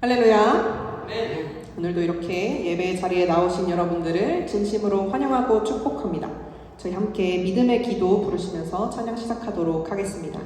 할렐루야. 네. 오늘도 이렇게 예배 자리에 나오신 여러분들을 진심으로 환영하고 축복합니다. 저희 함께 믿음의 기도 부르시면서 찬양 시작하도록 하겠습니다.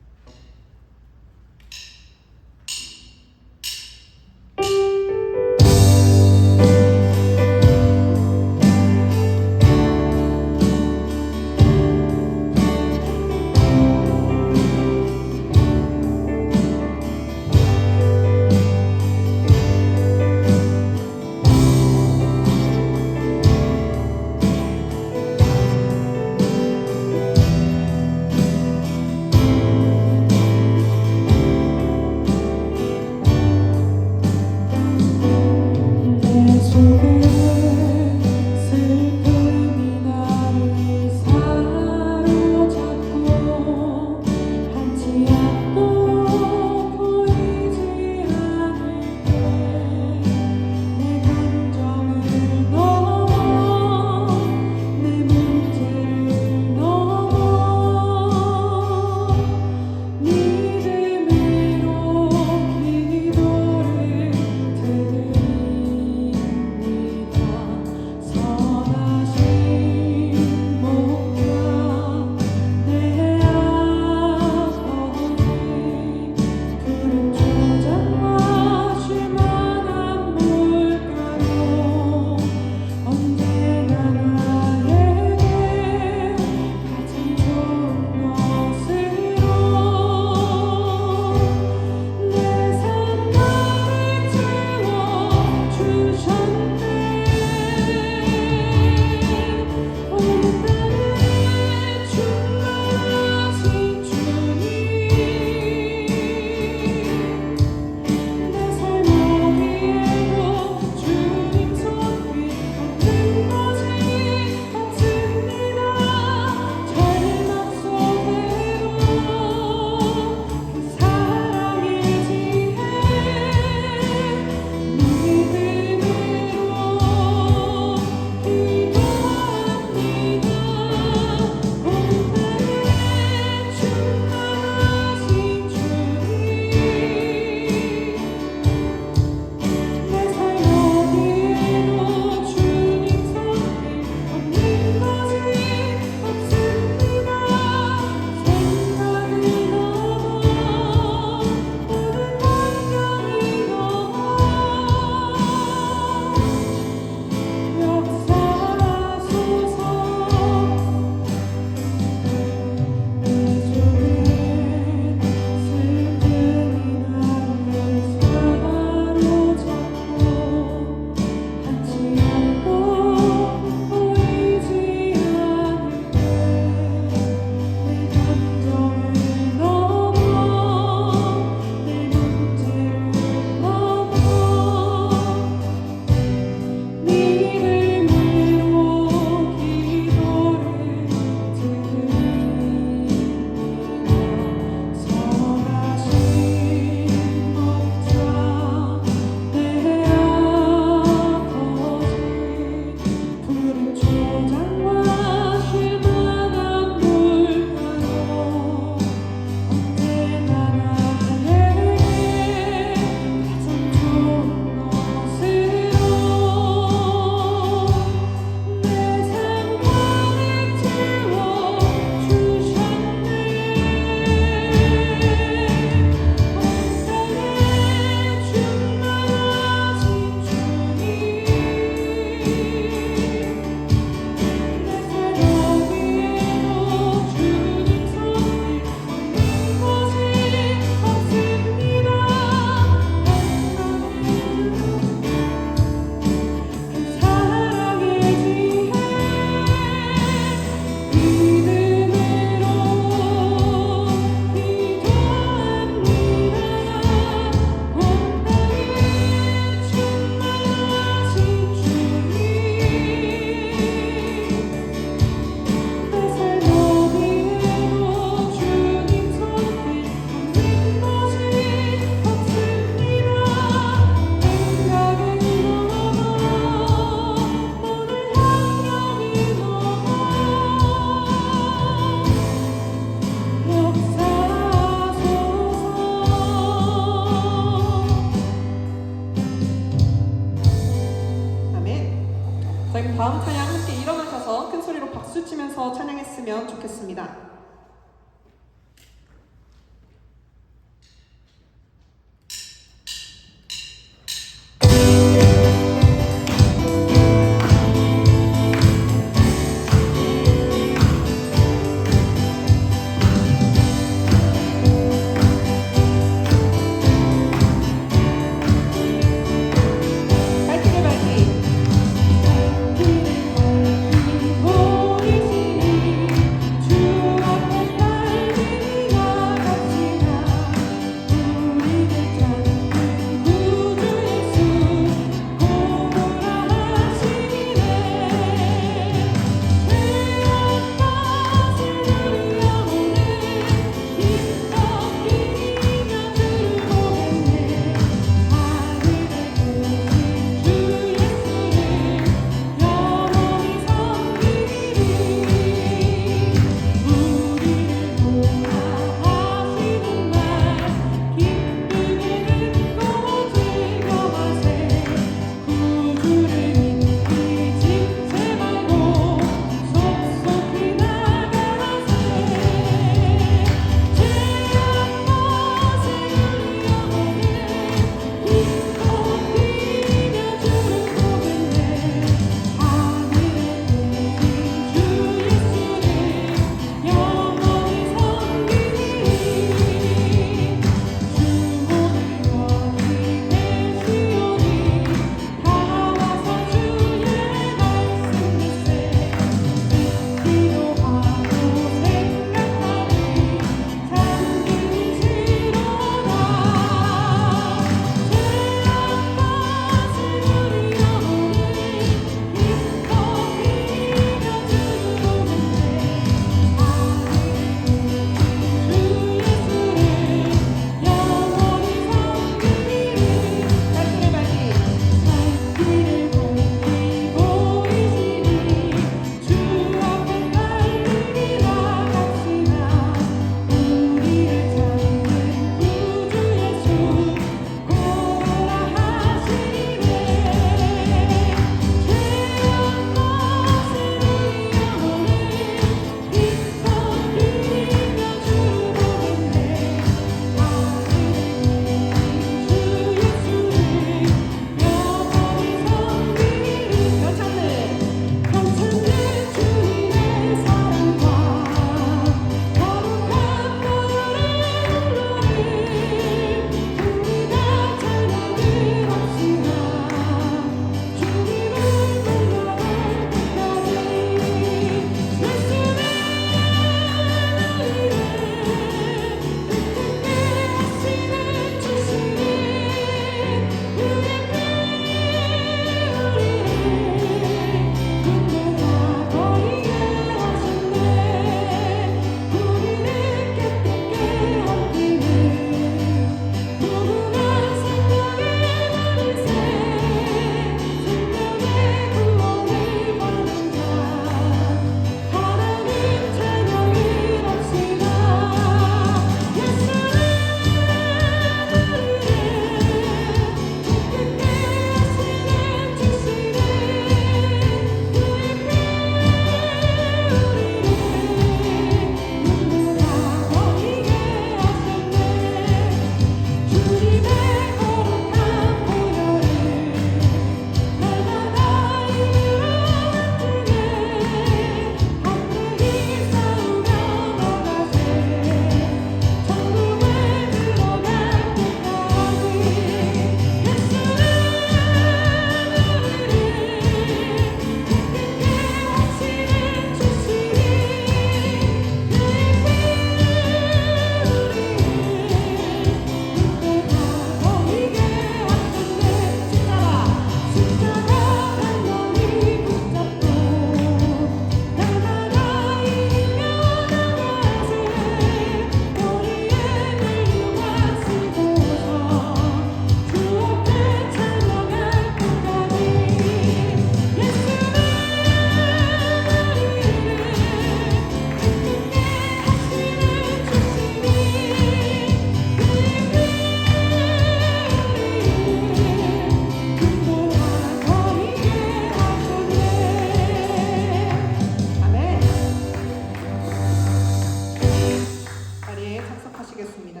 참석하시겠습니다.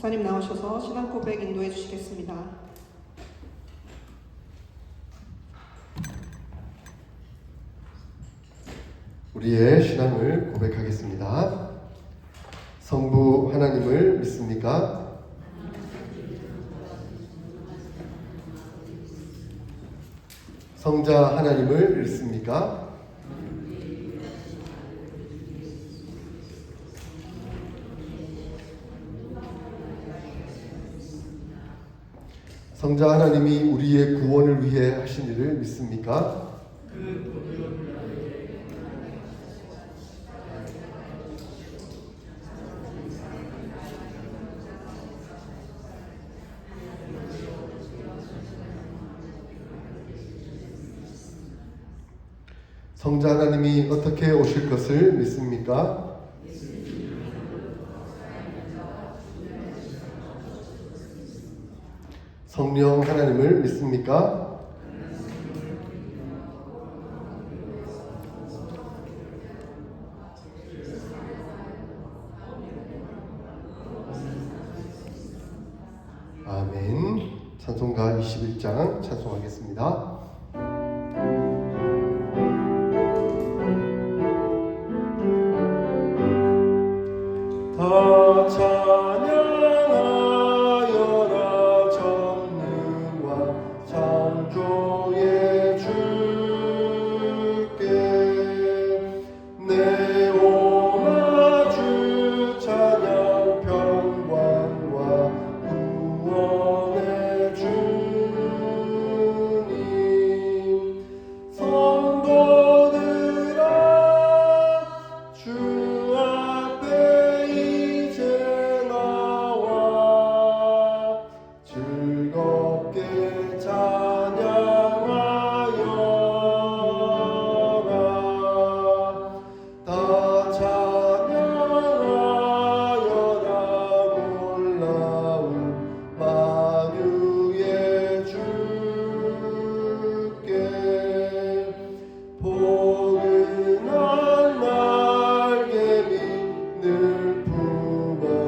목사님 나오셔서 신앙 고백 인도해 주시겠습니다. 우리의 신앙을 고백하겠습니다. 성부 하나님을 믿습니까? 성자 하나님을 믿습니까? 성자 하나님이 우리의 구원을 위해 하신 일을 믿습니까? 성자 하나님이 어떻게 오실 것을 믿습니까? 성령 하나님을 믿습니까? 아멘. 찬송가 21장 찬송하겠습니다. 다 찬양하여라 전능과 창조의 주께 내 오마 주 찬양 평강과 구원의 주님 성도들아 주 즐겁게 찬양하여라 다 찬양하여라 놀라운 만유의 주께 포근한 날개미 늘 품어주시는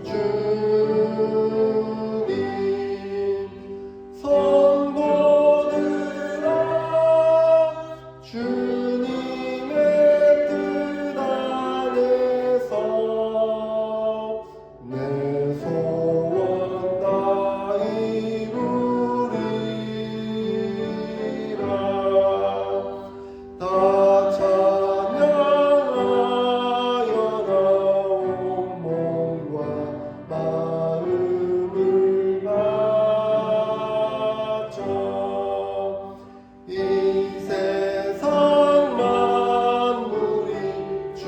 주님 성도들아 주님의 뜻 안에서 내 소원 다 이루리라 다 찬양하여라 온 몸과 마음을 바쳐 이 세상 만물이 주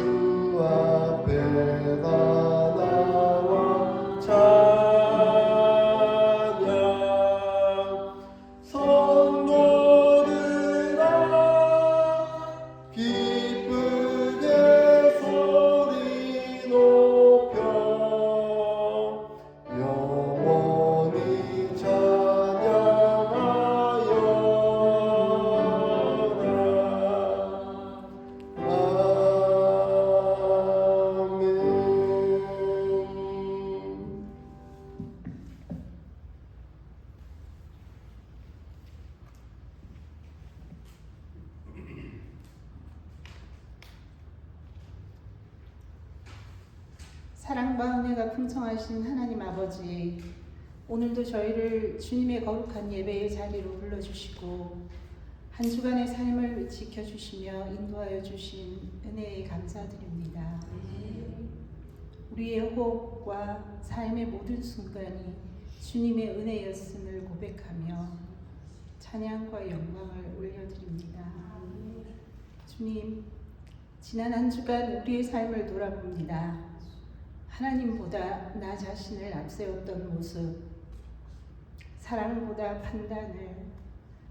앞에 다 나와 찬양 성도들아 기쁘게 소리 높여 영원히 찬양하여라 아멘. 사랑과 은혜가 풍성하신 하나님 아버지, 오늘도 저희를 주님의 거룩한 예배의 자리로 불러주시고 한 주간의 삶을 지켜주시며 인도하여 주신 은혜에 감사드립니다. 우리의 호흡과 삶의 모든 순간이 주님의 은혜였음을 고백하며 찬양과 영광을 올려드립니다. 주님, 지난 한 주간 우리의 삶을 돌아봅니다. 하나님보다 나 자신을 앞세웠던 모습, 사랑보다 판단을,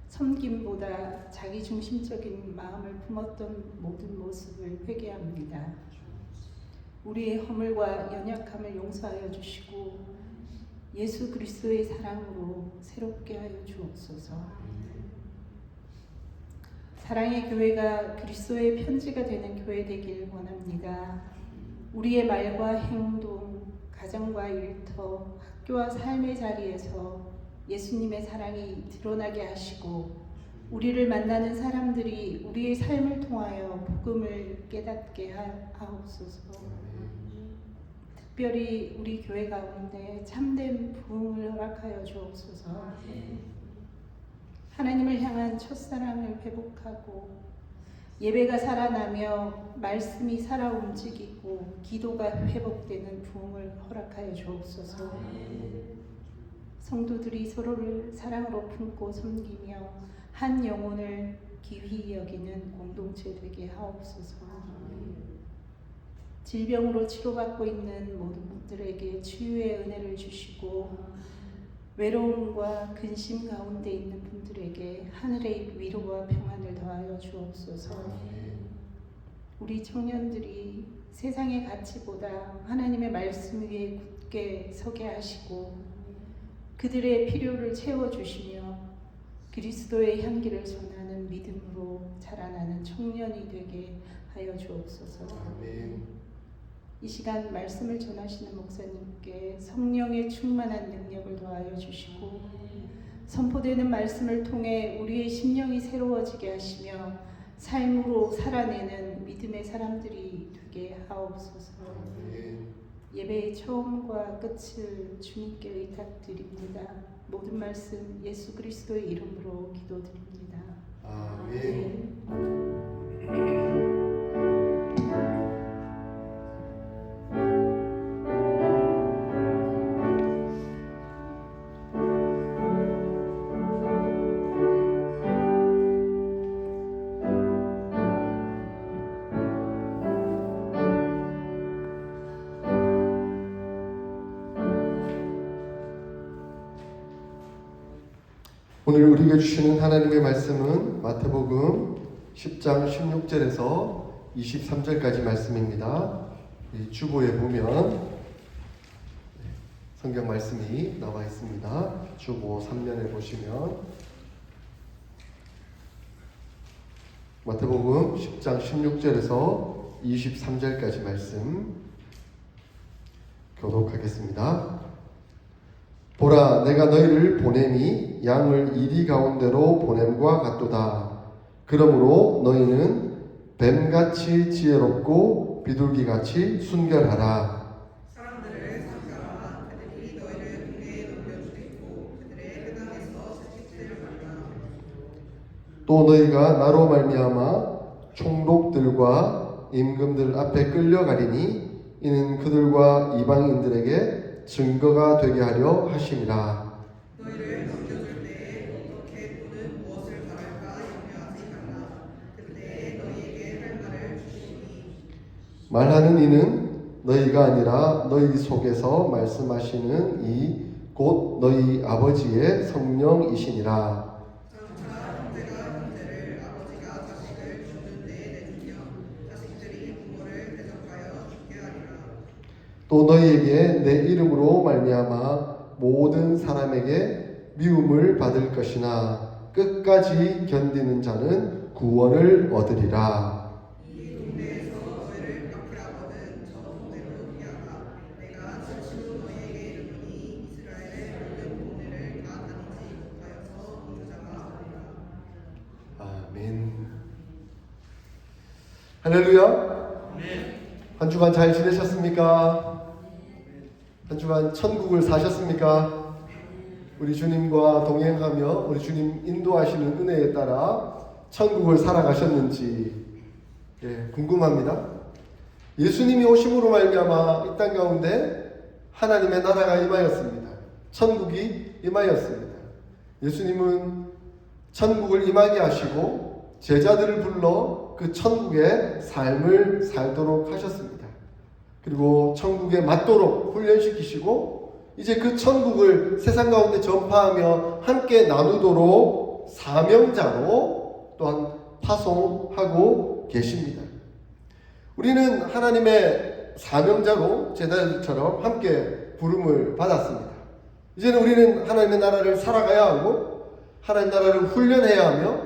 섬김보다 자기중심적인 마음을 품었던 모든 모습을 회개합니다. 우리의 허물과 연약함을 용서하여 주시고 예수 그리스도의 사랑으로 새롭게 하여 주옵소서. 사랑의 교회가 그리스도의 편지가 되는 교회 되길 원합니다. 우리의 말과 행동, 가정과 일터, 학교와 삶의 자리에서 예수님의 사랑이 드러나게 하시고 우리를 만나는 사람들이 우리의 삶을 통하여 복음을 깨닫게 하옵소서. 특별히 우리 교회 가운데 참된 부흥을 허락하여 주옵소서. 하나님을 향한 첫사랑을 회복하고 예배가 살아나며 말씀이 살아 움직이고 기도가 회복되는 부흥을 허락하여 주옵소서. 성도들이 서로를 사랑으로 품고 섬기며 한 영혼을 기휘 여기는 공동체 되게 하옵소서. 질병으로 치료받고 있는 모든 분들에게 치유의 은혜를 주시고 외로움과 근심 가운데 있는 분들에게 하늘의 위로와 평안을 더하여 주옵소서. 우리 청년들이 세상의 가치보다 하나님의 말씀 위에 굳게 서게 하시고 그들의 필요를 채워주시며 그리스도의 향기를 전하는 믿음으로 자라나는 청년이 되게 하여 주옵소서. 이 시간 말씀을 전하시는 목사님께 성령의 충만한 능력을 더하여 주시고 선포되는 말씀을 통해 우리의 심령이 새로워지게 하시며 삶으로 살아내는 믿음의 사람들이 되게 하옵소서. 예배의 처음과 끝을 주님께 의탁드립니다. 모든 말씀 예수 그리스도의 이름으로 기도드립니다. 아멘. 오늘 우리에게 주시는 하나님의 말씀은 마태복음 10장 16절에서 23절까지 말씀입니다. 이 주보에 보면 성경 말씀이 나와 있습니다. 주보 3면에 보시면 마태복음 10장 16절에서 23절까지 말씀 교독하겠습니다. 보라, 내가 너희를 보냄이 양을 이리 가운데로 보냄과 같도다. 그러므로 너희는 뱀같이 지혜롭고 비둘기같이 순결하라. 사람들을 삼가라. 그들이 너희를 등에 넘겨주겠고 그들의 회당에서 채찍질을 받으라. 또 너희가 나로 말미암아 총독들과 임금들 앞에 끌려가리니 이는 그들과 이방인들에게 증거가 되게 하려 하심이라. 너희를 넘겨줄 때에 어떻게 또는 무엇을 말할까 염려하지 말라. 그때 너희에게 할 말을 주시니 말하는 이는 너희가 아니라 너희 속에서 말씀하시는 이 곧 너희 아버지의 성령이시니라. 장차 형제가 형제를 아버지가 자식을 죽는 데에 내주며 자식들이 부모를 대적하여 죽게 하리라. 또 너희에게 내 이름으로 말미암아 모든 사람에게 미움을 받을 것이나 끝까지 견디는 자는 구원을 얻으리라. 이 동네에서 너희를 박해하거든 저 동네로 피하라. 내가 진실로 너희에게 이르노니 이스라엘의 모든 동네를 다 다니지 못하여서 인자가 없으리라. 아멘. 할렐루야. 한 주간 잘 지내셨습니까? 한 주간 천국을 사셨습니까? 우리 주님과 동행하며 우리 주님 인도하시는 은혜에 따라 천국을 살아가셨는지 궁금합니다. 예수님이 오심으로 말미암아 이 땅 가운데 하나님의 나라가 임하였습니다. 천국이 임하였습니다. 예수님은 천국을 임하게 하시고 제자들을 불러 그 천국의 삶을 살도록 하셨습니다. 그리고 천국에 맞도록 훈련시키시고 이제 그 천국을 세상 가운데 전파하며 함께 나누도록 사명자로 또한 파송하고 계십니다. 우리는 하나님의 사명자로 제자들처럼 함께 부름을 받았습니다. 이제는 우리는 하나님의 나라를 살아가야 하고 하나님 나라를 훈련해야 하며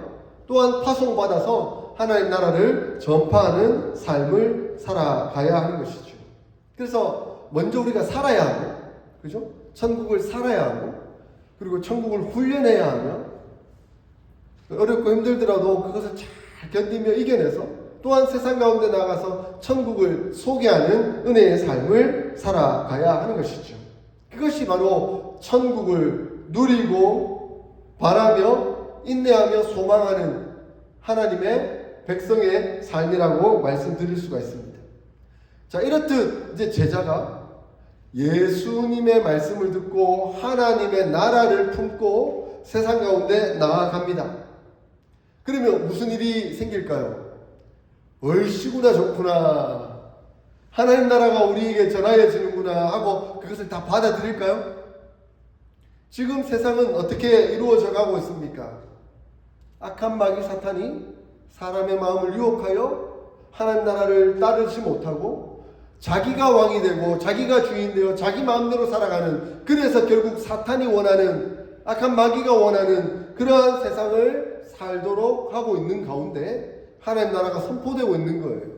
또한 파송받아서 하나님 나라를 전파하는 삶을 살아가야 하는 것이죠. 그래서 먼저 우리가 살아야 하고, 그죠? 천국을 살아야 하고, 그리고 천국을 훈련해야 하며, 어렵고 힘들더라도 그것을 잘 견디며 이겨내서 또한 세상 가운데 나가서 천국을 소개하는 은혜의 삶을 살아가야 하는 것이죠. 그것이 바로 천국을 누리고 바라며 인내하며 소망하는 하나님의 백성의 삶이라고 말씀드릴 수가 있습니다. 자, 이렇듯 이제 제자가 예수님의 말씀을 듣고 하나님의 나라를 품고 세상 가운데 나아갑니다. 그러면 무슨 일이 생길까요? 얼씨구나 좋구나, 하나님 나라가 우리에게 전하여지는구나 하고 그것을 다 받아들일까요? 지금 세상은 어떻게 이루어져 가고 있습니까? 악한 마귀 사탄이 사람의 마음을 유혹하여 하나님 나라를 따르지 못하고 자기가 왕이 되고 자기가 주인 되어 자기 마음대로 살아가는, 그래서 결국 사탄이 원하는, 악한 마귀가 원하는 그러한 세상을 살도록 하고 있는 가운데 하나님 나라가 선포되고 있는 거예요.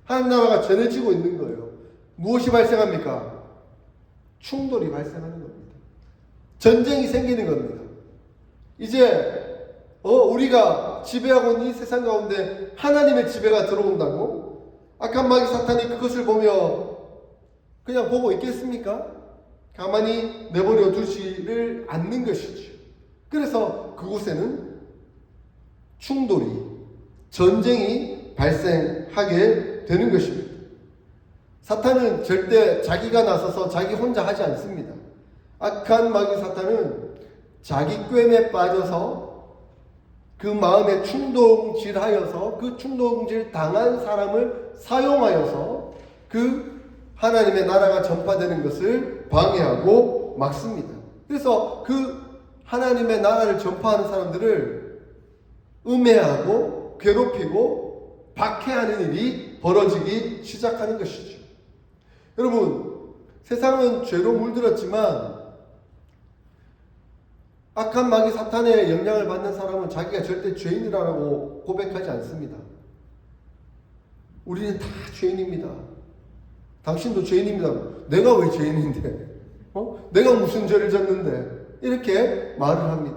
하나님 나라가 전해지고 있는 거예요. 무엇이 발생합니까? 충돌이 발생하는 겁니다. 전쟁이 생기는 겁니다. 이제 우리가 지배하고 있는 이 세상 가운데 하나님의 지배가 들어온다고 악한 마귀 사탄이 그것을 보며 그냥 보고 있겠습니까? 가만히 내버려 두지를 않는 것이죠. 그래서 그곳에는 충돌이, 전쟁이 발생하게 되는 것입니다. 사탄은 절대 자기가 나서서 자기 혼자 하지 않습니다. 악한 마귀 사탄은 자기 꾀에 빠져서 그 마음에 충동질하여서 그 충동질 당한 사람을 사용하여서 그 하나님의 나라가 전파되는 것을 방해하고 막습니다. 그래서 그 하나님의 나라를 전파하는 사람들을 음해하고 괴롭히고 박해하는 일이 벌어지기 시작하는 것이죠. 여러분, 세상은 죄로 물들었지만 악한 마귀 사탄의 영향을 받는 사람은 자기가 절대 죄인이라고 고백하지 않습니다. 우리는 다 죄인입니다. 당신도 죄인입니다. 내가 왜 죄인인데? 내가 무슨 죄를 졌는데? 이렇게 말을 합니다.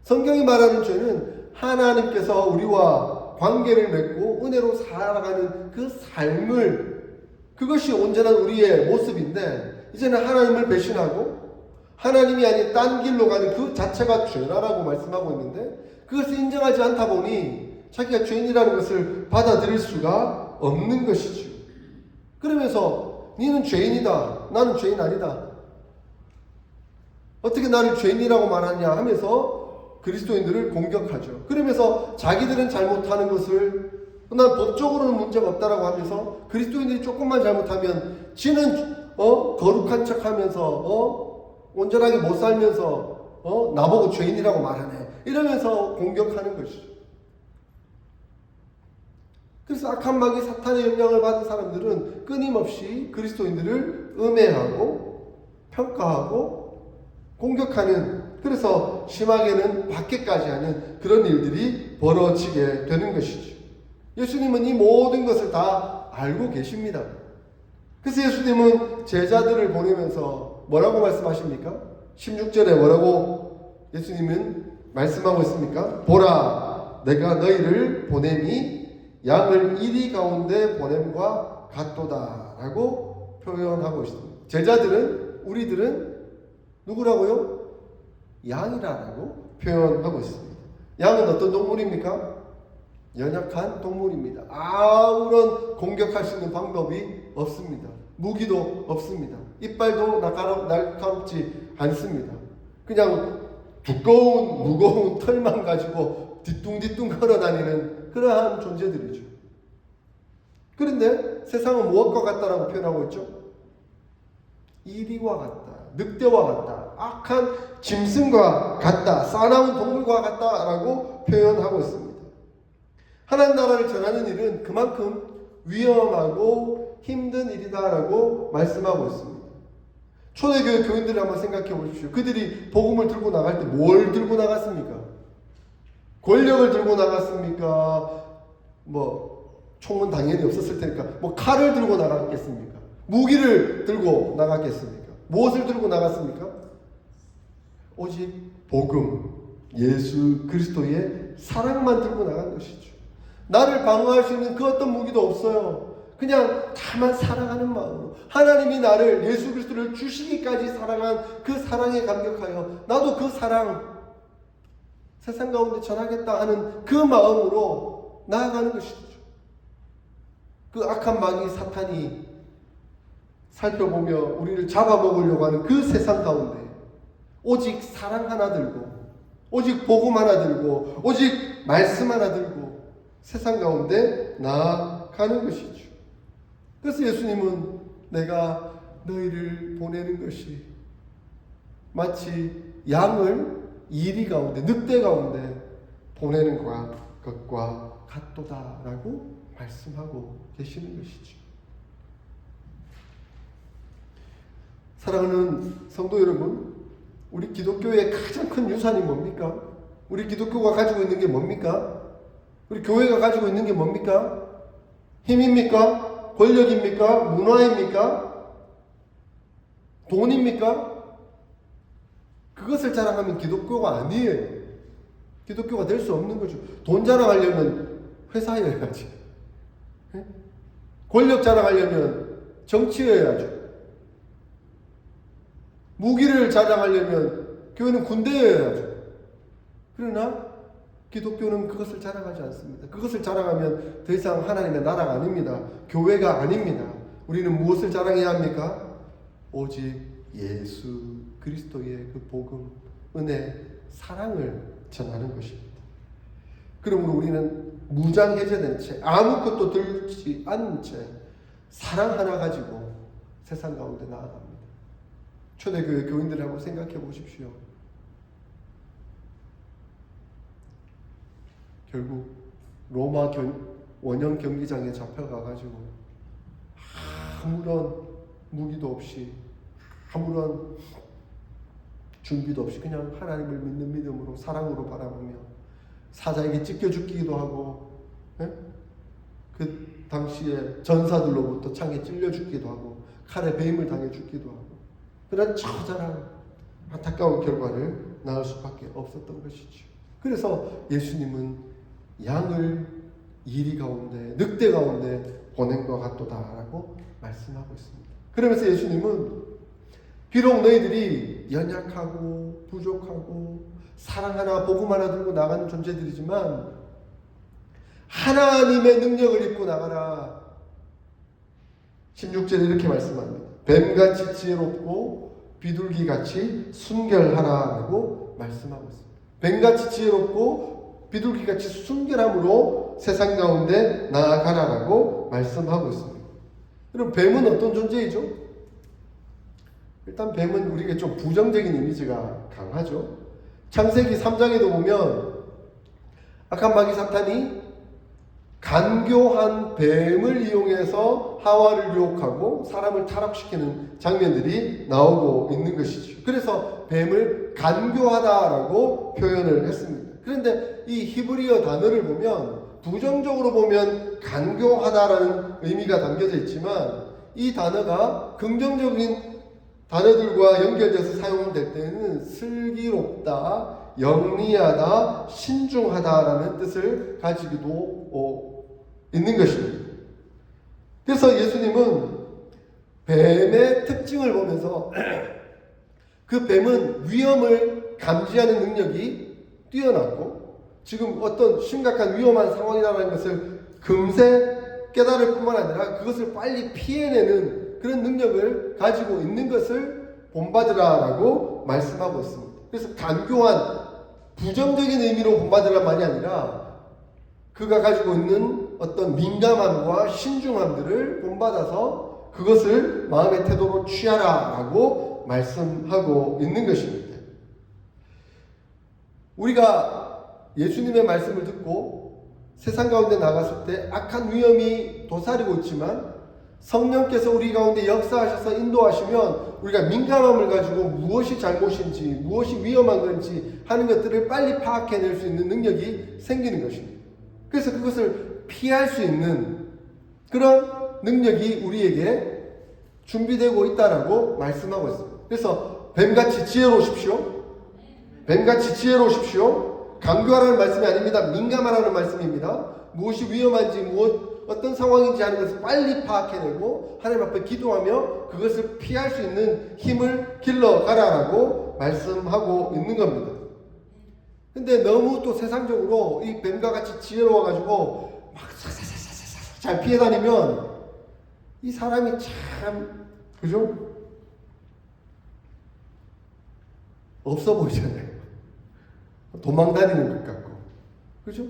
성경이 말하는 죄는 하나님께서 우리와 관계를 맺고 은혜로 살아가는 그 삶을, 그것이 온전한 우리의 모습인데 이제는 하나님을 배신하고 하나님이 아닌 딴 길로 가는 그 자체가 죄라고 말씀하고 있는데 그것을 인정하지 않다 보니 자기가 죄인이라는 것을 받아들일 수가 없는 것이죠. 그러면서 너는 죄인이다, 나는 죄인 아니다, 어떻게 나를 죄인이라고 말하냐 하면서 그리스도인들을 공격하죠. 그러면서 자기들은 잘못하는 것을 난 법적으로는 문제가 없다라고 하면서 그리스도인들이 조금만 잘못하면 지는 거룩한 척하면서 온전하게 못 살면서 나보고 죄인이라고 말하네 이러면서 공격하는 것이죠. 그래서 악한 마귀 사탄의 영향을 받은 사람들은 끊임없이 그리스도인들을 음해하고 평가하고 공격하는, 그래서 심하게는 박해까지 하는 그런 일들이 벌어지게 되는 것이죠. 예수님은 이 모든 것을 다 알고 계십니다. 그래서 예수님은 제자들을 보내면서 뭐라고 말씀하십니까? 16절에 뭐라고 예수님은 말씀하고 있습니까? 보라, 내가 너희를 보냄이 양을 이리 가운데 보냄과 같도다 라고 표현하고 있습니다. 제자들은, 우리들은 누구라고요? 양이라고 표현하고 있습니다. 양은 어떤 동물입니까? 연약한 동물입니다. 아무런 공격할 수 있는 방법이 없습니다. 무기도 없습니다. 이빨도 날카롭지 않습니다. 그냥 두꺼운 무거운 털만 가지고 뒤뚱뒤뚱 걸어다니는 그러한 존재들이죠. 그런데 세상은 무엇과 같다라고 표현하고 있죠? 이리와 같다, 늑대와 같다, 악한 짐승과 같다, 싸나운 동물과 같다라고 표현하고 있습니다. 하나님 나라를 전하는 일은 그만큼 위험하고 힘든 일이다라고 말씀하고 있습니다. 초대교회 교인들을 한번 생각해 보십시오. 그들이 복음을 들고 나갈 때 뭘 들고 나갔습니까? 권력을 들고 나갔습니까? 총은 당연히 없었을 테니까 칼을 들고 나갔겠습니까? 무기를 들고 나갔겠습니까? 무엇을 들고 나갔습니까? 오직 복음, 예수 그리스도의 사랑만 들고 나간 것이죠. 나를 방어할 수 있는 그 어떤 무기도 없어요. 그냥 다만 사랑하는 마음으로 하나님이 나를 예수 그리스도를 주시기까지 사랑한 그 사랑에 감격하여 나도 그 사랑 세상 가운데 전하겠다 하는 그 마음으로 나아가는 것이죠. 그 악한 마귀 사탄이 살펴보며 우리를 잡아먹으려고 하는 그 세상 가운데 오직 사랑 하나 들고 오직 복음 하나 들고 오직 말씀 하나 들고 세상 가운데 나아가는 것이죠. 그래서 예수님은 내가 너희를 보내는 것이 마치 양을 이리 가운데 늑대 가운데 보내는 것과 같도다라고 말씀하고 계시는 것이죠. 사랑하는 성도 여러분, 우리 기독교의 가장 큰 유산이 뭡니까? 우리 기독교가 가지고 있는 게 뭡니까? 우리 교회가 가지고 있는 게 뭡니까? 힘입니까? 권력입니까? 문화입니까? 돈입니까? 그것을 자랑하면 기독교가 아니에요. 기독교가 될 수 없는 거죠. 돈 자랑하려면 회사여야지. 권력 자랑하려면 정치여야죠. 무기를 자랑하려면 교회는 군대여야죠. 그러나 기독교는 그것을 자랑하지 않습니다. 그것을 자랑하면 더 이상 하나님의 나라가 아닙니다. 교회가 아닙니다. 우리는 무엇을 자랑해야 합니까? 오직 예수 그리스도의 그 복음, 은혜, 사랑을 전하는 것입니다. 그러므로 우리는 무장해제된 채 아무것도 들지 않은 채 사랑 하나 가지고 세상 가운데 나아갑니다. 초대교회 교인들 한번 생각해 보십시오. 결국 로마 원형 경기장에 잡혀가가지고 아무런 무기도 없이 아무런 준비도 없이 그냥 하나님을 믿는 믿음으로 사랑으로 바라보며 사자에게 찢겨 죽기도 하고, 그 당시에 전사들로부터 창에 찔려 죽기도 하고 칼에 배임을 당해 죽기도 하고 그런 처절한 안타까운 결과를 낳을 수밖에 없었던 것이죠. 그래서 예수님은 양을 이리 가운데 늑대 가운데 보낸 것 같도다라고 말씀하고 있습니다. 그러면서 예수님은 비록 너희들이 연약하고 부족하고 사랑 하나 복음 하나 들고 나가는 존재들이지만 하나님의 능력을 입고 나가라. 16절에 이렇게 말씀합니다. 뱀같이 지혜롭고 비둘기같이 순결하라라고 말씀하고 있습니다. 뱀같이 지혜롭고 비둘기같이 순결함으로 세상 가운데 나아가라라고 말씀하고 있습니다. 그럼 뱀은 어떤 존재이죠? 일단 뱀은 우리에게 좀 부정적인 이미지가 강하죠. 창세기 3장에도 보면 악한 마귀 사탄이 간교한 뱀을 이용해서 하와를 유혹하고 사람을 타락시키는 장면들이 나오고 있는 것이죠. 그래서 뱀을 간교하다라고 표현을 했습니다. 그런데 이 히브리어 단어를 보면 부정적으로 보면 간교하다라는 의미가 담겨져 있지만 이 단어가 긍정적인 단어들과 연결돼서 사용될 때는 슬기롭다, 영리하다, 신중하다라는 뜻을 가지기도 있는 것입니다. 그래서 예수님은 뱀의 특징을 보면서 그 뱀은 위험을 감지하는 능력이 뛰어났고 지금 어떤 심각한 위험한 상황이라는 것을 금세 깨달을 뿐만 아니라 그것을 빨리 피해내는 그런 능력을 가지고 있는 것을 본받으라라고 말씀하고 있습니다. 그래서 간교한 부정적인 의미로 본받으라만이 아니라 그가 가지고 있는 어떤 민감함과 신중함들을 본받아서 그것을 마음의 태도로 취하라라고 말씀하고 있는 것입니다. 우리가 예수님의 말씀을 듣고 세상 가운데 나갔을 때 악한 위험이 도사리고 있지만 성령께서 우리 가운데 역사하셔서 인도하시면 우리가 민감함을 가지고 무엇이 잘못인지 무엇이 위험한 건지 하는 것들을 빨리 파악해낼 수 있는 능력이 생기는 것입니다. 그래서 그것을 피할 수 있는 그런 능력이 우리에게 준비되고 있다라고 말씀하고 있습니다. 그래서 뱀같이 지혜로우십시오. 뱀같이 지혜로우십시오. 강교하라는 말씀이 아닙니다. 민감하라는 말씀입니다. 무엇이 위험한지 어떤 상황인지 하는 것을 빨리 파악해내고 하나님 앞에 기도하며 그것을 피할 수 있는 힘을 길러가라라고 말씀하고 있는 겁니다. 근데 너무 또 세상적으로 이 뱀과 같이 지혜로워가지고 막 사사사사사 잘 피해 다니면 이 사람이 참 그죠? 없어 보이잖아요. 도망 다니는 것 같고 그죠?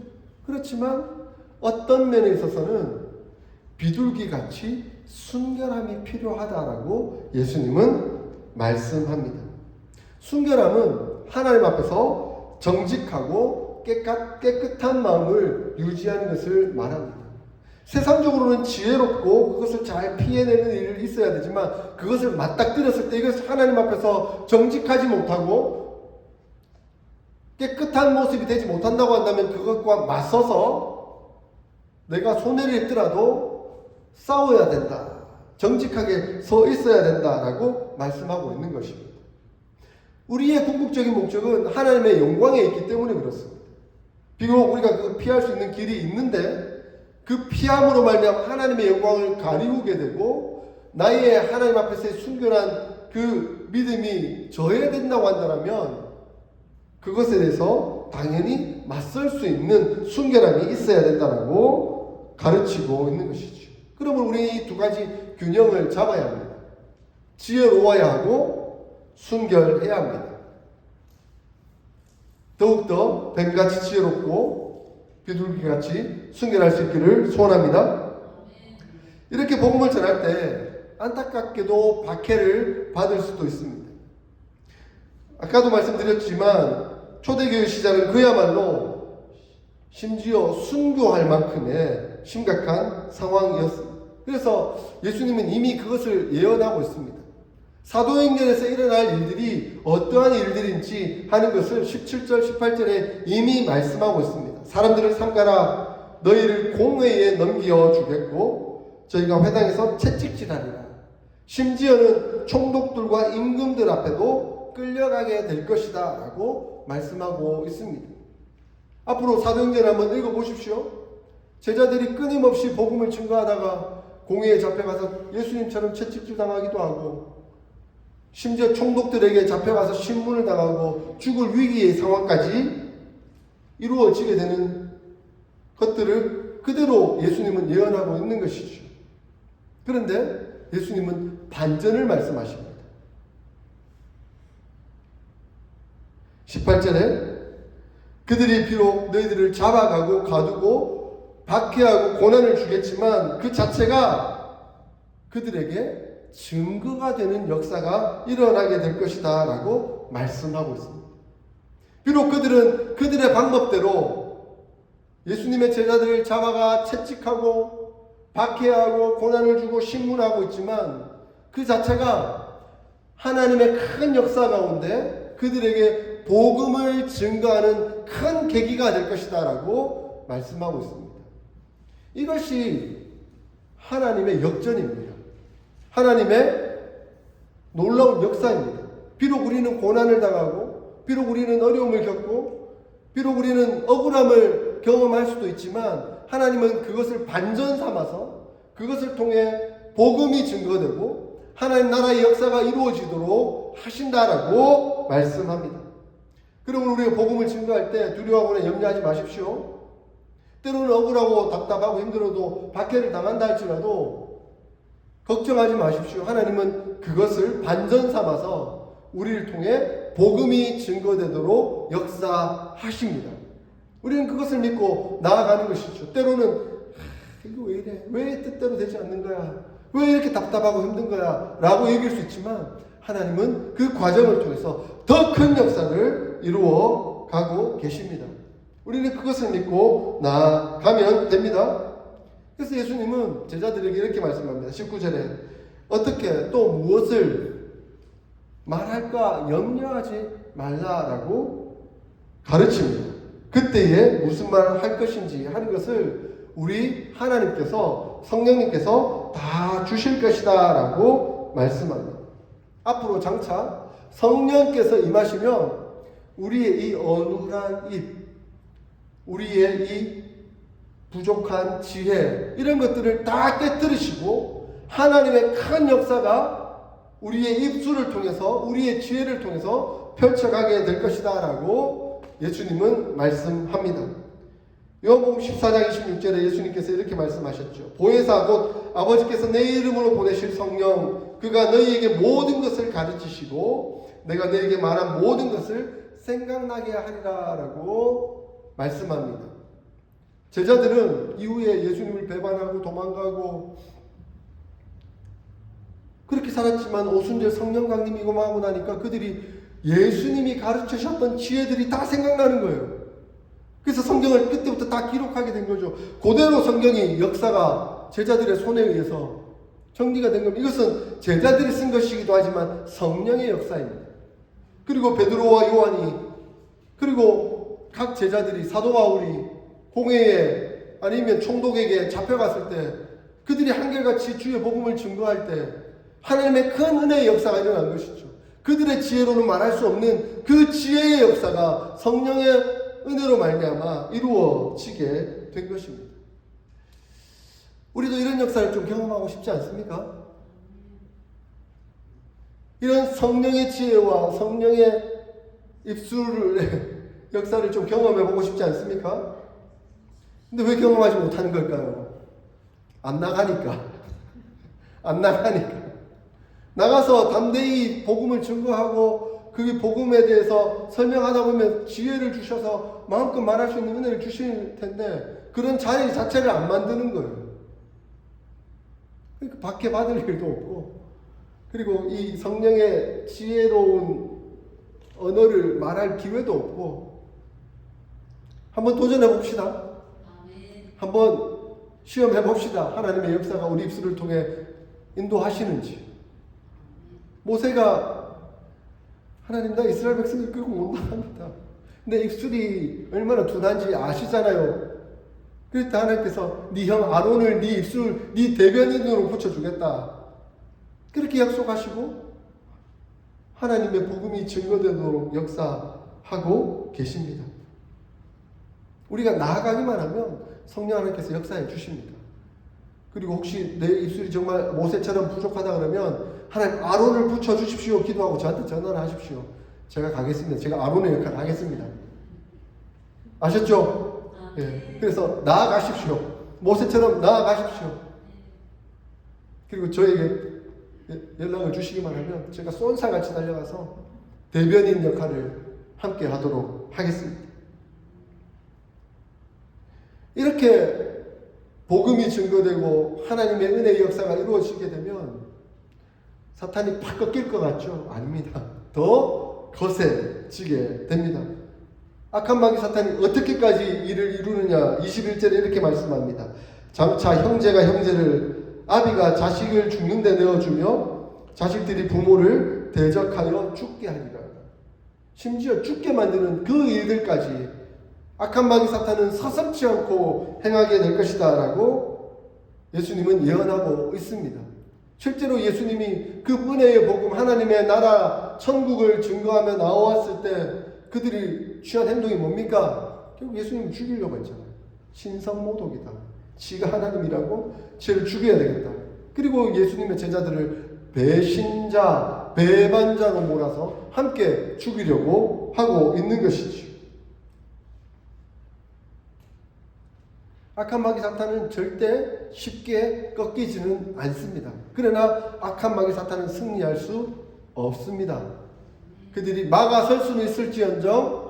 그렇지만 어떤 면에 있어서는 비둘기같이 순결함이 필요하다라고 예수님은 말씀합니다. 순결함은 하나님 앞에서 정직하고 깨끗한 마음을 유지하는 것을 말합니다. 세상적으로는 지혜롭고 그것을 잘 피해내는 일이 있어야 되지만 그것을 맞닥뜨렸을 때 이것을 하나님 앞에서 정직하지 못하고 깨끗한 모습이 되지 못한다고 한다면 그것과 맞서서 내가 손해를 입더라도 싸워야 된다. 정직하게 서 있어야 된다라고 말씀하고 있는 것입니다. 우리의 궁극적인 목적은 하나님의 영광에 있기 때문에 그렇습니다. 비록 우리가 그 피할 수 있는 길이 있는데 그 피함으로 말미암아 하나님의 영광을 가리우게 되고 나의 하나님 앞에서의 순결한 그 믿음이 저해된다고 한다면 그것에 대해서 당연히 맞설 수 있는 순결함이 있어야 된다고 가르치고 있는 것이죠. 그러면 우리는 이 두 가지 균형을 잡아야 합니다. 지혜로워야 하고 순결해야 합니다. 더욱더 뱀같이 지혜롭고 비둘기같이 순결할 수 있기를 소원합니다. 이렇게 복음을 전할 때 안타깝게도 박해를 받을 수도 있습니다. 아까도 말씀드렸지만 초대교회 시작은 그야말로 심지어 순교할 만큼의 심각한 상황이었습니다. 그래서 예수님은 이미 그것을 예언하고 있습니다. 사도행전에서 일어날 일들이 어떠한 일들인지 하는 것을 17절, 18절에 이미 말씀하고 있습니다. 사람들을 삼가라. 너희를 공회에 넘겨 주겠고 저희가 회당에서 채찍질하리라. 심지어는 총독들과 임금들 앞에도 끌려가게 될 것이다 라고 말씀하고 있습니다. 앞으로 사도행전을 한번 읽어보십시오. 제자들이 끊임없이 복음을 증거하다가 공회에 잡혀가서 예수님처럼 채찍질 당하기도 하고 심지어 총독들에게 잡혀가서 신문을 당하고 죽을 위기의 상황까지 이루어지게 되는 것들을 그대로 예수님은 예언하고 있는 것이죠. 그런데 예수님은 반전을 말씀하십니다. 18절에 그들이 비록 너희들을 잡아가고 가두고 박해하고 고난을 주겠지만 그 자체가 그들에게 증거가 되는 역사가 일어나게 될 것이다 라고 말씀하고 있습니다. 비록 그들은 그들의 방법대로 예수님의 제자들을 잡아가 채찍하고 박해하고 고난을 주고 신문하고 있지만 그 자체가 하나님의 큰 역사 가운데 그들에게 복음을 증거하는 큰 계기가 될 것이다 라고 말씀하고 있습니다. 이것이 하나님의 역전입니다. 하나님의 놀라운 역사입니다. 비록 우리는 고난을 당하고 비록 우리는 어려움을 겪고 비록 우리는 억울함을 경험할 수도 있지만 하나님은 그것을 반전 삼아서 그것을 통해 복음이 증거되고 하나님 나라의 역사가 이루어지도록 하신다라고 말씀합니다. 그러면 우리가 복음을 증거할 때 두려워하거나 염려하지 마십시오. 때로는 억울하고 답답하고 힘들어도 박해를 당한다 할지라도 걱정하지 마십시오. 하나님은 그것을 반전 삼아서 우리를 통해 복음이 증거되도록 역사하십니다. 우리는 그것을 믿고 나아가는 것이죠. 때로는 이거 왜 이래? 왜 뜻대로 되지 않는 거야? 왜 이렇게 답답하고 힘든 거야? 라고 얘기할 수 있지만 하나님은 그 과정을 통해서 더 큰 역사를 이루어 가고 계십니다. 우리는 그것을 믿고 나아가면 됩니다. 그래서 예수님은 제자들에게 이렇게 말씀합니다. 19절에 어떻게 또 무엇을 말할까 염려하지 말라라고 가르칩니다. 그때에 무슨 말을 할 것인지 하는 것을 우리 하나님께서 성령님께서 다 주실 것이다 라고 말씀합니다. 앞으로 장차 성령께서 임하시면 우리의 이 어눌한 입, 우리의 이 부족한 지혜, 이런 것들을 다 깨뜨리시고 하나님의 큰 역사가 우리의 입술을 통해서, 우리의 지혜를 통해서 펼쳐가게 될 것이다 라고 예수님은 말씀합니다. 요한복음 14장 26절에 예수님께서 이렇게 말씀하셨죠. 보혜사 곧 아버지께서 내 이름으로 보내실 성령, 그가 너희에게 모든 것을 가르치시고 내가 너희에게 말한 모든 것을 생각나게 하리라 라고 말씀합니다. 제자들은 이후에 예수님을 배반하고 도망가고 그렇게 살았지만 오순절 성령 강림이 임하고 나니까 그들이 예수님이 가르치셨던 지혜들이 다 생각나는 거예요. 그래서 성경을 그때부터 다 기록하게 된 거죠. 그대로 성경이 역사가 제자들의 손에 의해서 정리가 된 겁니다. 이것은 제자들이 쓴 것이기도 하지만 성령의 역사입니다. 그리고 베드로와 요한이, 그리고 각 제자들이, 사도 바울이 공회에 아니면 총독에게 잡혀갔을 때 그들이 한결같이 주의 복음을 증거할 때 하나님의 큰 은혜의 역사가 일어난 것이죠. 그들의 지혜로는 말할 수 없는 그 지혜의 역사가 성령의 은혜로 말미암아 이루어지게 된 것입니다. 우리도 이런 역사를 좀 경험하고 싶지 않습니까? 이런 성령의 지혜와 성령의 입술의 역사를 좀 경험해보고 싶지 않습니까? 근데 왜 경험하지 못하는 걸까요? 안 나가니까. 안 나가니까. 나가서 담대히 복음을 증거하고 그 복음에 대해서 설명하다 보면 지혜를 주셔서 마음껏 말할 수 있는 은혜를 주실 텐데 그런 자리 자체를 안 만드는 거예요. 그러니까 밖에 받을 일도 없고, 그리고 이 성령의 지혜로운 언어를 말할 기회도 없고, 한번 도전해 봅시다. 한번 시험해 봅시다. 하나님의 역사가 우리 입술을 통해 인도하시는지. 모세가 하나님 나 이스라엘 백성을 끌고 못 나갑니다. 근데 입술이 얼마나 둔한지 아시잖아요. 그랬더니 하나님께서 네 형 아론을 네 입술, 네 대변인으로 붙여주겠다. 그렇게 약속하시고 하나님의 복음이 증거되도록 역사하고 계십니다. 우리가 나아가기만 하면 성령 하나님께서 역사해 주십니다. 그리고 혹시 내 입술이 정말 모세처럼 부족하다 그러면 하나님 아론을 붙여주십시오 기도하고 저한테 전화를 하십시오. 제가 가겠습니다. 제가 아론의 역할을 하겠습니다. 아셨죠? 예. 그래서 나아가십시오. 모세처럼 나아가십시오. 그리고 저에게 연락을 주시기만 하면 제가 쏜사같이 달려가서 대변인 역할을 함께 하도록 하겠습니다. 이렇게 복음이 증거되고 하나님의 은혜의 역사가 이루어지게 되면 사탄이 팍 꺾일 것 같죠? 아닙니다. 더 거세지게 됩니다. 악한 마귀 사탄이 어떻게까지 이를 이루느냐? 21절에 이렇게 말씀합니다. 장차 형제가 형제를, 아비가 자식을 죽는 데 내어주며 자식들이 부모를 대적하여 죽게 하리라. 심지어 죽게 만드는 그 일들까지 악한 마귀 사탄은 서슴지 않고 행하게 될 것이다 라고 예수님은 예언하고 있습니다. 실제로 예수님이 그 은혜의 복음, 하나님의 나라 천국을 증거하며 나왔을 때 그들이 취한 행동이 뭡니까? 결국 예수님을 죽이려고 했잖아요. 신성모독이다. 지가 하나님이라고 쟤를 죽여야 되겠다. 그리고 예수님의 제자들을 배신자, 배반자로 몰아서 함께 죽이려고 하고 있는 것이죠. 악한 마귀 사탄은 절대 쉽게 꺾이지는 않습니다. 그러나 악한 마귀 사탄은 승리할 수 없습니다. 그들이 막아설 수는 있을지언정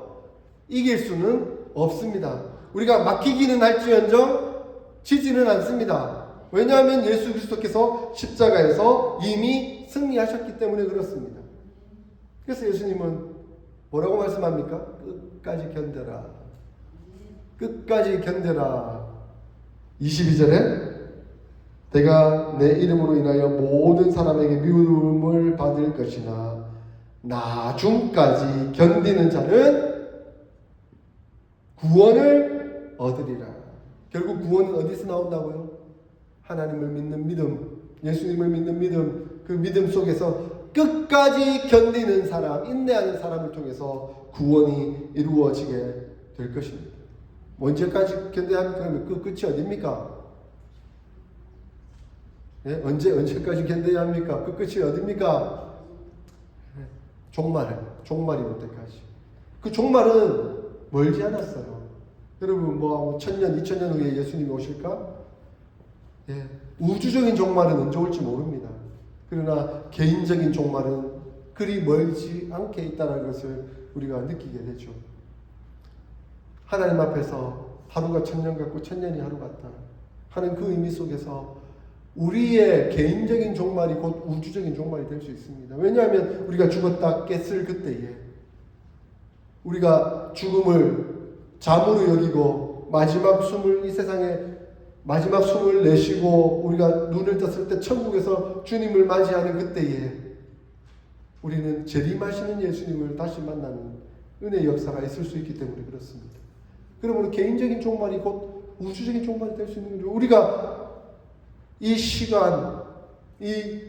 이길 수는 없습니다. 우리가 막히기는 할지언정 지지는 않습니다. 왜냐하면 예수 그리스도께서 십자가에서 이미 승리하셨기 때문에 그렇습니다. 그래서 예수님은 뭐라고 말씀합니까? 끝까지 견뎌라. 끝까지 견뎌라. 22절에 내가 내 이름으로 인하여 모든 사람에게 미움을 받을 것이나 나중까지 견디는 자는 구원을 얻으리라. 결국 구원은 어디서 나온다고요? 하나님을 믿는 믿음, 예수님을 믿는 믿음, 그 믿음 속에서 끝까지 견디는 사람, 인내하는 사람을 통해서 구원이 이루어지게 될 것입니다. 언제까지 견뎌야 합니까? 그러면 그 끝이 어딥니까? 예? 언제까지 견뎌야 합니까? 그 끝이 어딥니까? 종말이 올 때까지. 그 종말은 멀지 않았어요. 여러분, 1000년, 2000년 후에 예수님이 오실까? 예. 우주적인 종말은 언제 올지 모릅니다. 그러나 개인적인 종말은 그리 멀지 않게 있다는 것을 우리가 느끼게 되죠. 하나님 앞에서 하루가 1000년 같고 1000년이 하루 같다 하는 그 의미 속에서 우리의 개인적인 종말이 곧 우주적인 종말이 될 수 있습니다. 왜냐하면 우리가 죽었다 깼을 그때에 우리가 죽음을 잠으로 여기고 마지막 숨을 이 세상에 마지막 숨을 내쉬고 우리가 눈을 떴을 때 천국에서 주님을 맞이하는 그때에 우리는 재림하시는 예수님을 다시 만나는 은혜의 역사가 있을 수 있기 때문에 그렇습니다. 그러므로 개인적인 종말이 곧 우주적인 종말이 될 수 있는 거죠. 우리가 이 시간, 이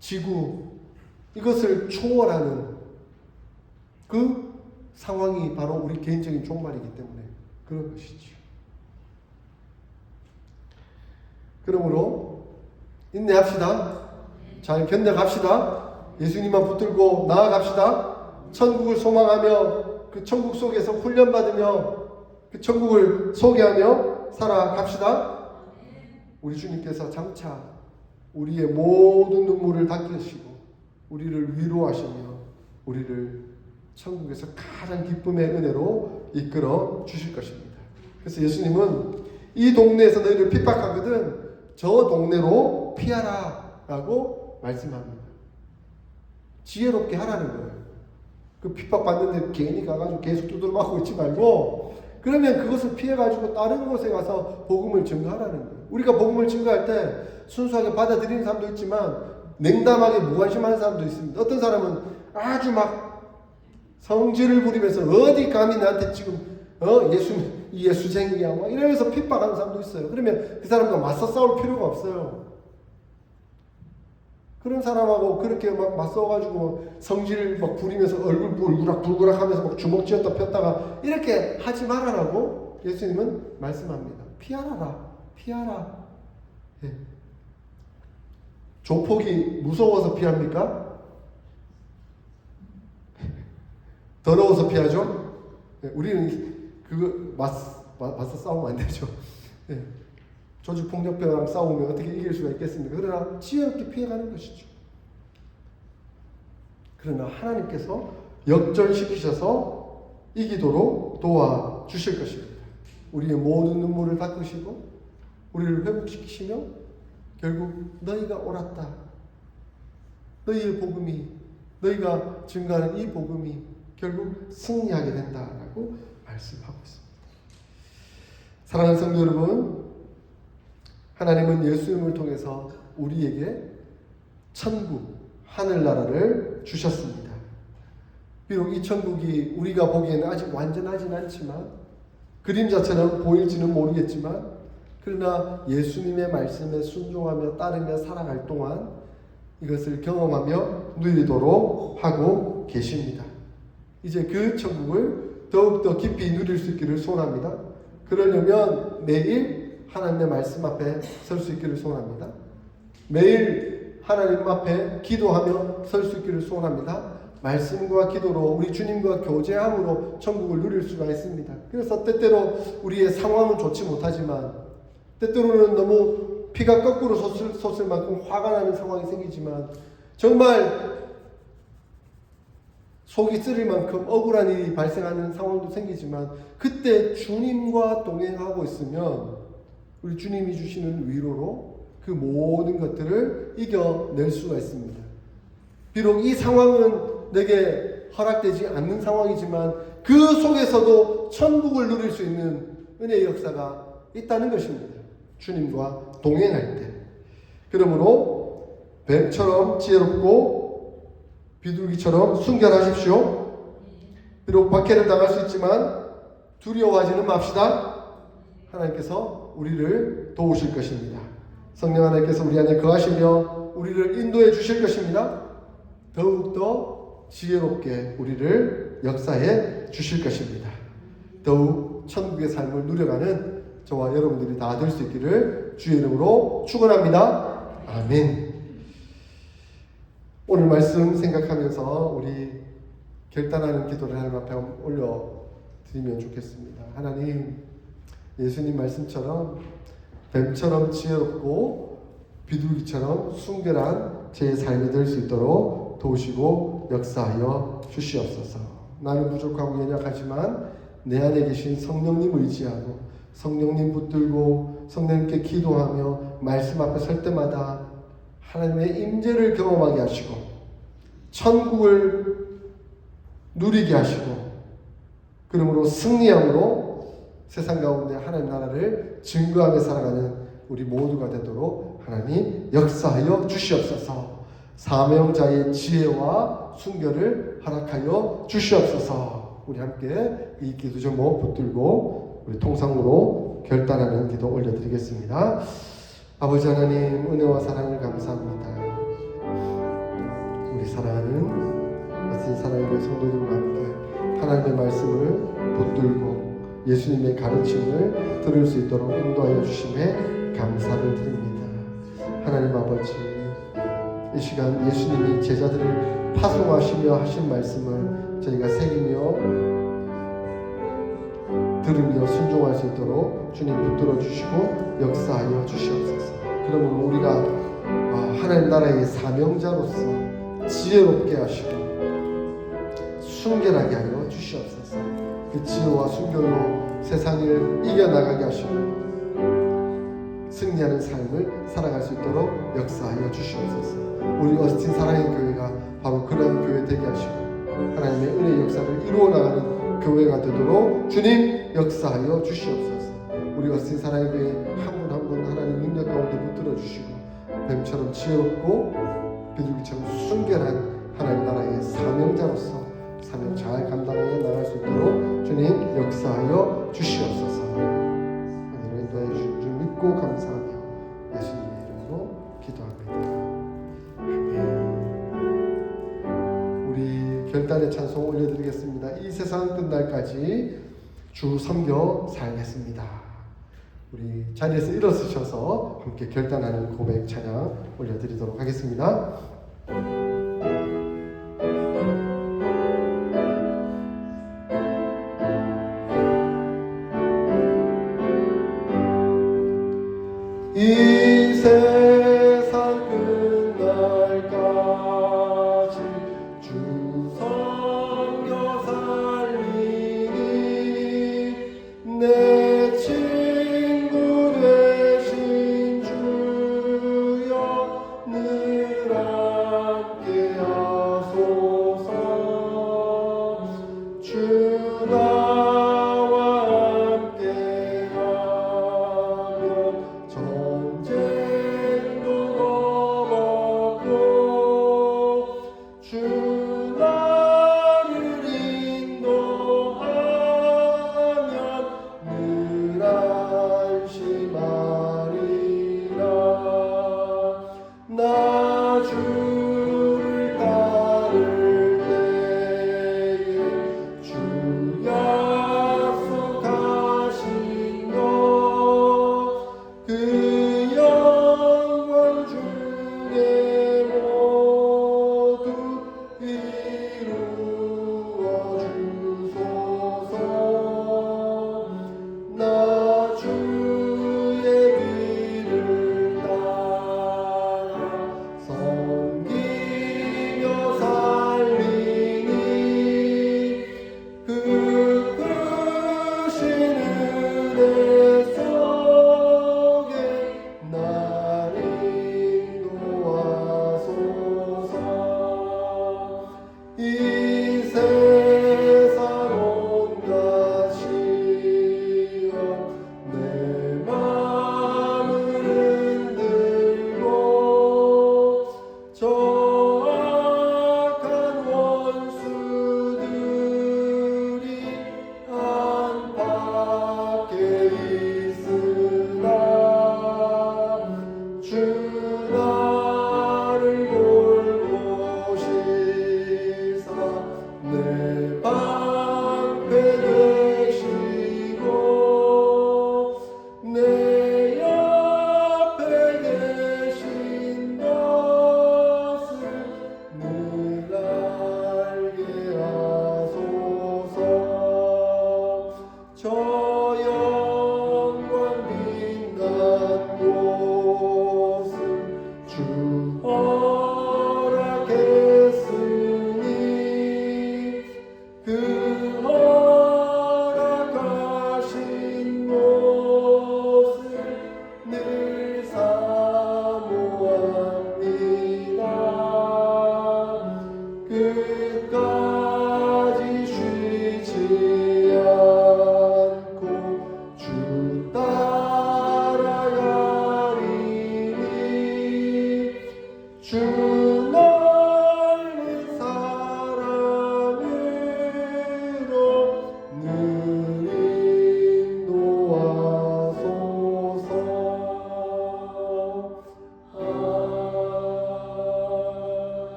지구, 이것을 초월하는 그 상황이 바로 우리 개인적인 종말이기 때문에 그런 것이죠. 그러므로 인내합시다. 잘 견뎌갑시다. 예수님만 붙들고 나아갑시다. 천국을 소망하며 그 천국 속에서 훈련받으며 그 천국을 소개하며 살아갑시다. 우리 주님께서 장차 우리의 모든 눈물을 닦으시고 우리를 위로하시며 우리를 천국에서 가장 기쁨의 은혜로 이끌어 주실 것입니다. 그래서 예수님은 이 동네에서 너희를 핍박하거든 저 동네로 피하라 라고 말씀합니다. 지혜롭게 하라는 거예요. 그 핍박받는데 괜히 가가지고 계속 두드려 맞고 있지 말고 그러면 그것을 피해가지고 다른 곳에 가서 복음을 증거하라는 거예요. 우리가 복음을 증거할 때 순수하게 받아들이는 사람도 있지만 냉담하게 무관심하는 사람도 있습니다. 어떤 사람은 아주 막 성질을 부리면서 어디 감히 나한테 지금 예수쟁이야 막 이러면서 핍박하는 사람도 있어요. 그러면 그 사람과 맞서 싸울 필요가 없어요. 그런 사람하고 그렇게 막 맞서가지고 성질 막 부리면서 얼굴 불구락 하면서 막 주먹 쥐었다 폈다가 이렇게 하지 말아라고 예수님은 말씀합니다. 피하라. 예. 조폭이 무서워서 피합니까? 더러워서 피하죠? 예. 우리는 그거 맞서 싸우면 안 되죠. 예. 조직폭력배랑 싸우면 어떻게 이길 수가 있겠습니까? 그러나 지혜롭게 피해가는 것이죠. 그러나 하나님께서 역전시키셔서 이기도록 도와주실 것입니다. 우리의 모든 눈물을 닦으시고 우리를 회복시키시며 결국 너희가 옳았다. 너희의 복음이 너희가 증거하는 이 복음이 결국 승리하게 된다라고 말씀하고 있습니다. 사랑하는 성도 여러분, 하나님은 예수님을 통해서 우리에게 천국, 하늘나라를 주셨습니다. 비록 이 천국이 우리가 보기에는 아직 완전하진 않지만 그림자처럼 보일지는 모르겠지만 그러나 예수님의 말씀에 순종하며 따르며 살아갈 동안 이것을 경험하며 누리도록 하고 계십니다. 이제 그 천국을 더욱더 깊이 누릴 수 있기를 소원합니다. 그러려면 매일 하나님의 말씀 앞에 설 수 있기를 소원합니다. 매일 하나님 앞에 기도하며 설 수 있기를 소원합니다. 말씀과 기도로 우리 주님과 교제함으로 천국을 누릴 수가 있습니다. 그래서 때때로 우리의 상황은 좋지 못하지만 때때로는 너무 피가 거꾸로 솟을 만큼 화가 나는 상황이 생기지만 정말 속이 쓰릴 만큼 억울한 일이 발생하는 상황도 생기지만 그때 주님과 동행하고 있으면 우리 주님이 주시는 위로로 그 모든 것들을 이겨낼 수가 있습니다. 비록 이 상황은 내게 허락되지 않는 상황이지만 그 속에서도 천국을 누릴 수 있는 은혜의 역사가 있다는 것입니다. 주님과 동행할 때. 그러므로 뱀처럼 지혜롭고 비둘기처럼 순결하십시오. 비록 박해를 당할 수 있지만 두려워하지는 맙시다. 하나님께서 우리를 도우실 것입니다. 성령 하나님께서 우리 안에 거하시며 우리를 인도해 주실 것입니다. 더욱더 지혜롭게 우리를 역사해 주실 것입니다. 더욱 천국의 삶을 누려가는 저와 여러분들이 다 될 수 있기를 주의 이름으로 축원합니다. 아멘. 오늘 말씀 생각하면서 우리 결단하는 기도를 하나님 앞에 올려드리면 좋겠습니다. 하나님, 예수님 말씀처럼 뱀처럼 지혜롭고 비둘기처럼 순결한 제 삶이 될 수 있도록 도우시고 역사하여 주시옵소서. 나는 부족하고 연약하지만 내 안에 계신 성령님 의지하고 성령님 붙들고 성령님께 기도하며 말씀 앞에 설 때마다 하나님의 임재를 경험하게 하시고 천국을 누리게 하시고 그러므로 승리함으로 세상 가운데 하나님 나라를 증거하며 살아가는 우리 모두가 되도록 하나님 역사하여 주시옵소서. 사명자의 지혜와 순결을 허락하여 주시옵소서. 우리 함께 이 기도 제목 붙들고 우리 통성으로 결단하는 기도 올려드리겠습니다. 아버지 하나님, 은혜와 사랑을 감사합니다. 우리 사랑하는 멋진 사랑의 성도들과 함께 하나님의 말씀을 붙들고 예수님의 가르침을 들을 수 있도록 인도하여 주심에 감사를 드립니다. 하나님 아버지, 이 시간 예수님이 제자들을 파송하시며 하신 말씀을 저희가 새기며 들으며 순종할 수 있도록 주님 붙들어 주시고 역사하여 주시옵소서. 그러므로 우리가 하나님 나라의 사명자로서 지혜롭게 하시고 순결하게 하여 주시옵소서. 그 지혜와 순결로 세상을 이겨나가게 하시고 승리하는 삶을 살아갈 수 있도록 역사하여 주시옵소서. 우리 어스틴 사랑의 교회가 바로 그런 교회 되게 하시고 하나님의 은혜의 역사를 이루어 나가는 교회가 되도록 주님 역사하여 주시옵소서. 우리 어스틴 사랑의 교회 한 분 한 분 하나님 능력 가운데 붙들어 주시고 뱀처럼 지혜롭고 비둘기처럼 순결한 하나님 나라의 사명자로서 사명 잘 감당하여 나갈 수 있도록 주님 역사하여 주시옵소서. 하나님을 인도하여 주신 줄 믿고 감사하며 예수님의 이름으로 기도합니다. 우리 결단의 찬송 올려드리겠습니다. 이 세상 끝날까지 주 섬겨 살겠습니다. 우리 자리에서 일어서셔서 함께 결단하는 고백 찬양 올려드리도록 하겠습니다. 이 세상 끝날까지 주 섬겨 살리니 내 친구 되신 주여 늘 함께 하소서. 주 나와 함께 하면 전쟁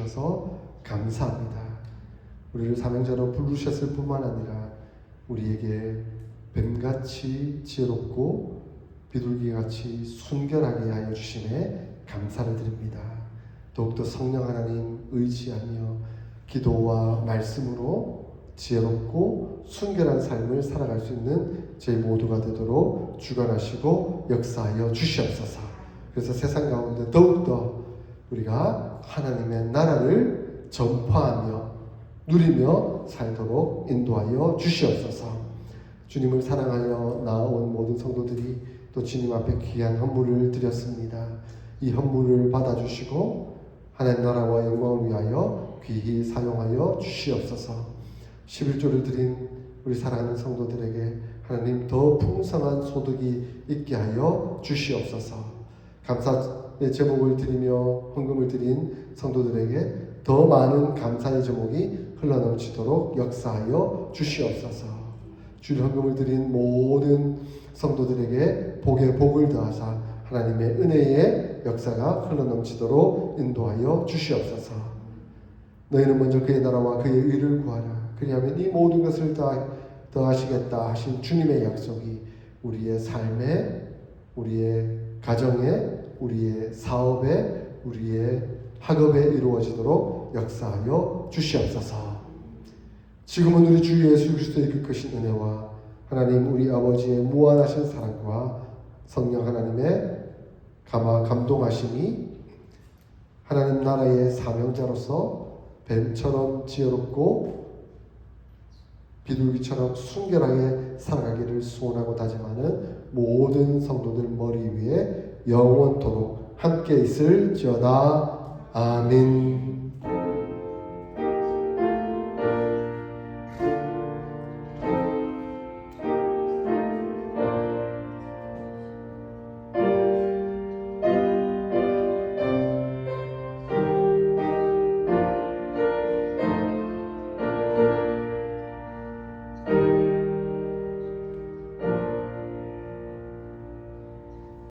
주셔서 감사합니다. 우리를 사명자로 부르셨을 뿐만 아니라 우리에게 뱀같이 지혜롭고 비둘기같이 순결하게 하여 주심에 감사를 드립니다. 더욱더 성령 하나님 의지하며 기도와 말씀으로 지혜롭고 순결한 삶을 살아갈 수 있는 저희 모두가 되도록 주관하시고 역사하여 주시옵소서. 그래서 세상 가운데 더욱더 우리가 하나님의 나라를 전파하며 누리며 살도록 인도하여 주시옵소서. 주님을 사랑하여 나온 모든 성도들이 또 주님 앞에 귀한 헌물을 드렸습니다. 이 헌물을 받아주시고 하나님 나라와 영광을 위하여 귀히 사용하여 주시옵소서. 11조를 드린 우리 사랑하는 성도들에게 하나님 더 풍성한 소득이 있게 하여 주시옵소서. 감사의 제목을 드리며 헌금을 드린 성도들에게 더 많은 감사의 제목이 흘러넘치도록 역사하여 주시옵소서. 주일 헌금을 드린 모든 성도들에게 복에 복을 더하사 하나님의 은혜의 역사가 흘러넘치도록 인도하여 주시옵소서. 너희는 먼저 그의 나라와 그의 의를 구하라. 그리하면 이 모든 것을 더하시겠다 하신 주님의 약속이 우리의 삶에, 우리의 가정에, 우리의 사업에, 우리의 학업에 이루어지도록 역사하여 주시옵소서. 지금은 우리 주 예수 그리스도의 그 크신 은혜와 하나님 우리 아버지의 무한하신 사랑과 성령 하나님의 감동하심이 하나님 나라의 사명자로서 뱀처럼 지혜롭고 비둘기처럼 순결하게 살아가기를 소원하고 다짐하는 모든 성도들 머리 위에 영원토록 함께 있을지어다. 아멘.